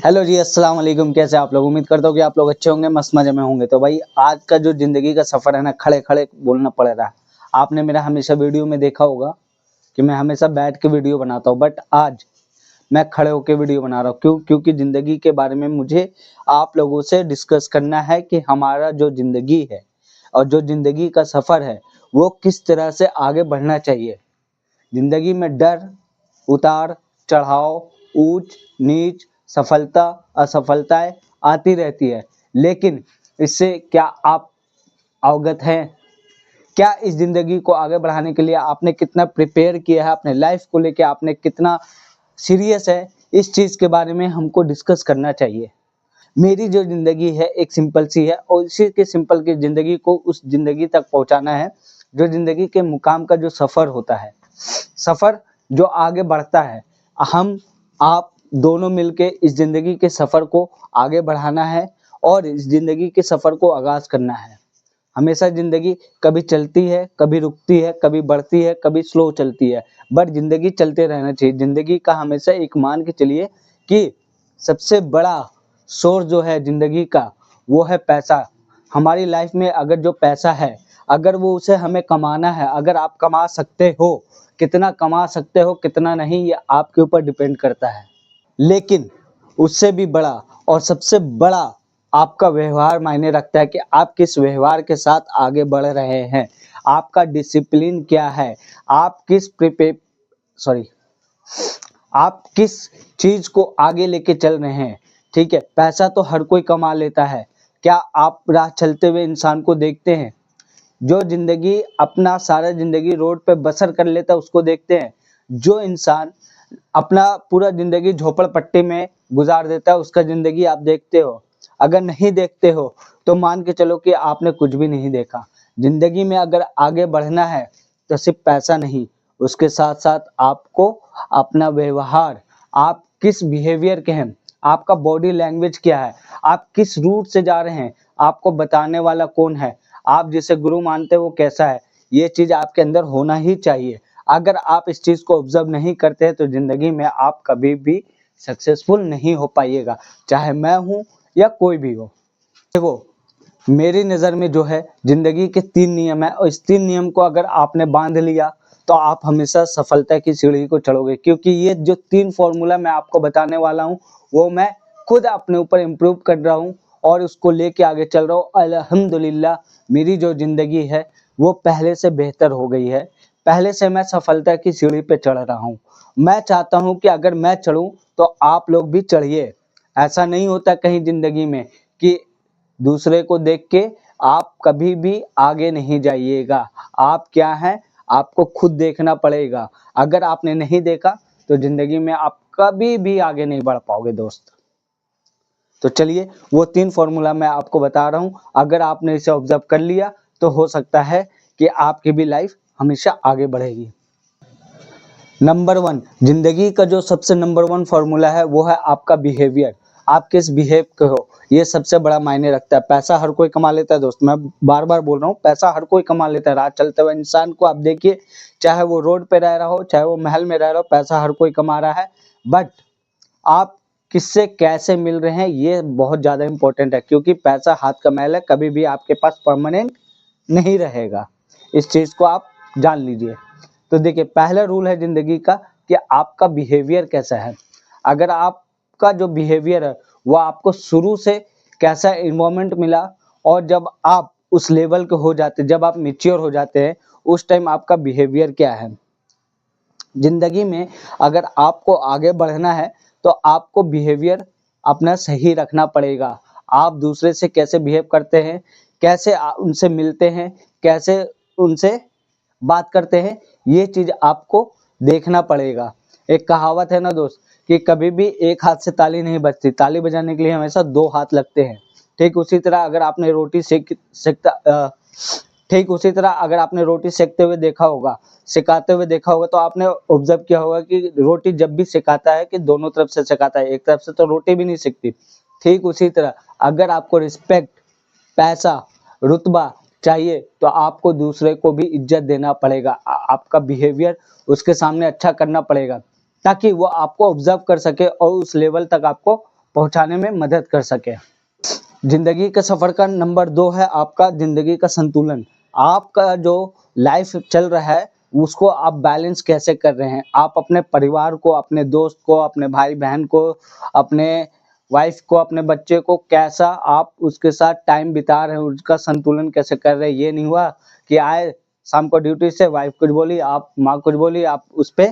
Hello जी, अस्सलाम वालेकुम। कैसे आप लोग? उम्मीद करता हूँ कि आप लोग अच्छे होंगे, मस्त मजे में होंगे। तो भाई आज का जो जिंदगी का सफर है ना, खड़े खड़े बोलना पड़ रहा है। आपने मेरा हमेशा वीडियो में देखा होगा कि मैं हमेशा बैठ के वीडियो बनाता हूँ, बट आज मैं खड़े होके वीडियो बना रहा हूँ। क्यों? क्योंकि जिंदगी के बारे में मुझे आप लोगों से डिस्कस करना है कि हमारा जो जिंदगी है और जो जिंदगी का सफर है वो किस तरह से आगे बढ़ना चाहिए। जिंदगी में डर, उतार चढ़ाव, ऊंच नीच, सफलता असफलताएं आती रहती है, लेकिन इससे क्या आप अवगत हैं? क्या इस जिंदगी को आगे बढ़ाने के लिए आपने कितना प्रिपेयर किया है? अपने लाइफ को लेके आपने कितना सीरियस है? इस चीज के बारे में हमको डिस्कस करना चाहिए। मेरी जो जिंदगी है एक सिंपल सी है और इसी के सिंपल की जिंदगी को उस जिंदगी तक पहुंचाना है जो जिंदगी के मुकाम का जो सफर होता है, सफर जो आगे बढ़ता है। हम आप दोनों मिलके इस जिंदगी के सफर को आगे बढ़ाना है और इस जिंदगी के सफर को आगाज करना है। हमेशा जिंदगी कभी चलती है, कभी रुकती है, कभी बढ़ती है, कभी स्लो चलती है, बट जिंदगी चलते रहना चाहिए। जिंदगी का हमेशा एक मान के चलिए कि सबसे बड़ा सोर्स जो है जिंदगी का वो है पैसा। हमारी लाइफ में अगर जो पैसा है, अगर वो उसे हमें कमाना है, अगर आप कमा सकते हो, कितना कमा सकते हो कितना नहीं ये आपके ऊपर डिपेंड करता है। लेकिन उससे भी बड़ा और सबसे बड़ा आपका व्यवहार मायने रखता है कि आप किस व्यवहार के साथ आगे बढ़ रहे हैं। आपका डिसिप्लिन क्या है? आप किस प्रिपे सॉरी आप किस चीज को आगे लेके चल रहे हैं। ठीक है, पैसा तो हर कोई कमा लेता है। क्या आप राह चलते हुए इंसान को देखते हैं जो जिंदगी अपना सारा जिंदगी रोड पे बसर कर लेता है? उसको देखते हैं। जो इंसान अपना पूरा जिंदगी झोपड़पट्टी में गुजार देता है उसका जिंदगी आप देखते हो? अगर नहीं देखते हो तो मान के चलो कि आपने कुछ भी नहीं देखा। जिंदगी में अगर आगे बढ़ना है तो सिर्फ पैसा नहीं, उसके साथ साथ आपको अपना व्यवहार, आप किस बिहेवियर के हैं, आपका बॉडी लैंग्वेज क्या है, आप किस रूट से जा रहे हैं, आपको बताने वाला कौन है, आप जिसे गुरु मानते हो वो कैसा है, ये चीज आपके अंदर होना ही चाहिए। अगर आप इस चीज को ऑब्जर्व नहीं करते हैं तो जिंदगी में आप कभी भी सक्सेसफुल नहीं हो पाइएगा, चाहे मैं हूं या कोई भी हो। देखो, मेरी नज़र में जो है जिंदगी के 3 नियम है और इस 3 नियम को अगर आपने बांध लिया तो आप हमेशा सफलता की सीढ़ी को चढ़ोगे। क्योंकि ये जो 3 फॉर्मूला मैं आपको बताने वाला हूँ वो मैं खुद अपने ऊपर इम्प्रूव कर रहा हूँ और उसको लेके आगे चल रहा हूँ। अल्हम्दुलिल्लाह मेरी जो जिंदगी है वो पहले से बेहतर हो गई है। पहले से मैं सफलता की सीढ़ी पे चढ़ रहा हूँ। मैं चाहता हूँ कि अगर मैं चढ़ूं तो आप लोग भी चढ़िए। ऐसा नहीं होता कहीं जिंदगी में कि दूसरे को देख के आप कभी भी आगे नहीं जाइएगा। आप क्या हैं आपको खुद देखना पड़ेगा। अगर आपने नहीं देखा तो जिंदगी में आप कभी भी आगे नहीं बढ़ पाओगे दोस्त। तो चलिए वो 3 फॉर्मूला मैं आपको बता रहा हूँ, अगर आपने इसे ऑब्जर्व कर लिया तो हो सकता है कि आपकी भी लाइफ हमेशा आगे बढ़ेगी। नंबर 1, जिंदगी का जो सबसे नंबर 1 फॉर्मूला है वो है आपका बिहेवियर। आप किस बिहेव के हो, ये सबसे बड़ा मायने रखता है। पैसा हर कोई कमा लेता है दोस्त, मैं बार बार बोल रहा हूँ, पैसा हर कोई कमा लेता है। राह चलते हुए इंसान को आप देखिए, चाहे वो रोड पे रह रहा हो, चाहे वो महल में रह रहा हो, पैसा हर कोई कमा रहा है। बट आप किससे कैसे मिल रहे हैं ये बहुत ज्यादा इंपॉर्टेंट है, क्योंकि पैसा हाथ का मैल है, कभी भी आपके पास परमानेंट नहीं रहेगा। इस चीज को आप जान लीजिए। तो देखिए, पहला रूल है जिंदगी का कि आपका बिहेवियर कैसा है। अगर आपका जो बिहेवियर है वो आपको शुरू से कैसा इन्वायरमेंट मिला और जब आप उस लेवल के हो जाते, जब आप मैच्योर हो जाते हैं, उस टाइम आपका बिहेवियर क्या है। जिंदगी में अगर आपको आगे बढ़ना है तो आपको बिहेवियर अपना सही रखना पड़ेगा। आप दूसरे से कैसे बिहेव करते हैं, कैसे उनसे मिलते हैं, कैसे उनसे बात करते हैं, ये चीज आपको देखना पड़ेगा। एक कहावत है ना दोस्त कि कभी भी एक हाथ से ताली नहीं बजती, ताली बजाने के लिए हमेशा 2 हाथ लगते हैं। ठीक उसी तरह अगर आपने रोटी ठीक उसी तरह अगर आपने रोटी सेकते हुए देखा होगा, सिकाते हुए देखा होगा, तो आपने ऑब्जर्व किया होगा कि रोटी जब भी सिकाता है कि दोनों तरफ से सिकाता है, एक तरफ से तो रोटी भी नहीं सिकती। ठीक उसी तरह अगर आपको रिस्पेक्ट, पैसा, रुतबा चाहिए तो आपको दूसरे को भी इज्जत देना पड़ेगा। आपका बिहेवियर उसके सामने अच्छा करना पड़ेगा ताकि वो आपको ऑब्जर्व कर सके और उस लेवल तक आपको पहुंचाने में मदद कर सके। जिंदगी के सफर का नंबर 2 है आपका जिंदगी का संतुलन। आपका जो लाइफ चल रहा है उसको आप बैलेंस कैसे कर रहे हैं। आप अपने परिवार को, अपने दोस्त को, अपने भाई बहन को, अपने वाइफ को, अपने बच्चे को कैसा आप उसके साथ टाइम बिता रहे हैं, उसका संतुलन कैसे कर रहे हैं। ये नहीं हुआ कि आए शाम को ड्यूटी से, वाइफ कुछ बोली, आप माँ कुछ बोली, आप उस पे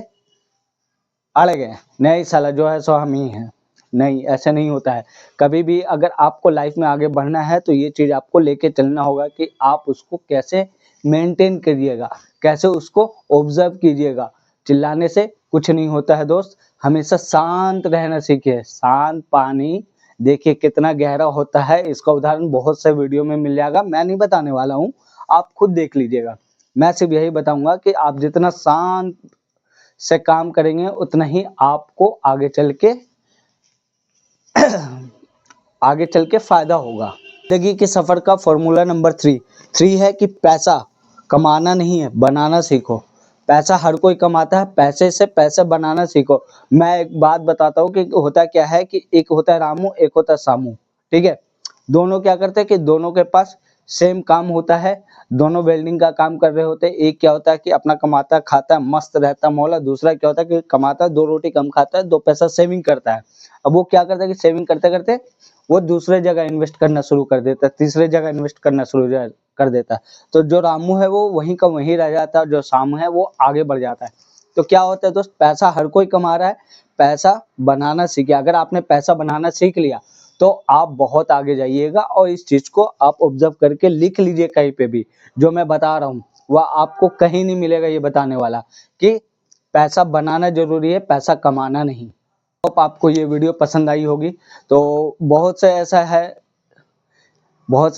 अड़ गए, नहीं साला जो है सो हम ही हैं। नहीं, ऐसा नहीं होता है। कभी भी अगर आपको लाइफ में आगे बढ़ना है तो ये चीज़ आपको लेके चलना होगा कि आप उसको कैसे मेंटेन करिएगा, कैसे उसको ऑब्जर्व कीजिएगा। चिल्लाने से कुछ नहीं होता है दोस्त, हमेशा शांत रहना सीखिए। शांत पानी देखिए कितना गहरा होता है, इसका उदाहरण बहुत से वीडियो में मिल जाएगा, मैं नहीं बताने वाला हूँ, आप खुद देख लीजिएगा। मैं सिर्फ यही बताऊंगा कि आप जितना शांत से काम करेंगे उतना ही आपको आगे चल के फायदा होगा। जिंदगी के सफर का फॉर्मूला नंबर 3 है कि पैसा कमाना नहीं है, बनाना सीखो। पैसा हर कोई कमाता है, पैसे से पैसे बनाना सीखो। मैं एक बात बताता हूँ कि होता क्या है कि एक होता है रामू, एक होता है सामू, ठीक है। दोनों क्या करते हैं कि दोनों के पास सेम काम होता है, दोनों वेल्डिंग का काम कर रहे होते हैं। एक क्या होता है कि अपना कमाता है, खाता है, मस्त रहता है मौला। दूसरा क्या होता है कि कमाता है, 2 रोटी कम खाता है, 2 पैसा सेविंग करता है। अब वो क्या करता है कि सेविंग करते करते वो दूसरे जगह इन्वेस्ट करना शुरू कर देता है, तीसरे जगह इन्वेस्ट करना शुरू कर देता है। तो जो रामू है वो वहीं का वहीं रह जाता है, जो सामू है वो आगे बढ़ जाता है। तो क्या होता है दोस्त, पैसा हर कोई कमा रहा है, पैसा बनाना सीखिए। अगर आपने पैसा बनाना सीख लिया तो आप बहुत आगे जाइएगा। और इस चीज को आप ऑब्जर्व करके लिख लीजिए कहीं पे भी, जो मैं बता रहा हूँ वह आपको कहीं नहीं मिलेगा ये बताने वाला कि पैसा बनाना जरूरी है, पैसा कमाना नहीं। होप आपको ये वीडियो पसंद आई होगी। तो बहुत सा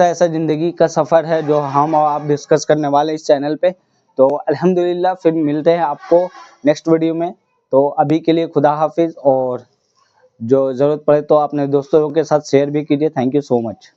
ऐसा जिंदगी का सफर है जो हम और आप डिस्कस करने वाले इस चैनल पे। तो अल्हम्दुलिल्लाह फिर मिलते हैं आपको नेक्स्ट वीडियो में। तो अभी के लिए खुदा हाफिज, और जो ज़रूरत पड़े तो अपने दोस्तों के साथ शेयर भी कीजिए। Thank you so much.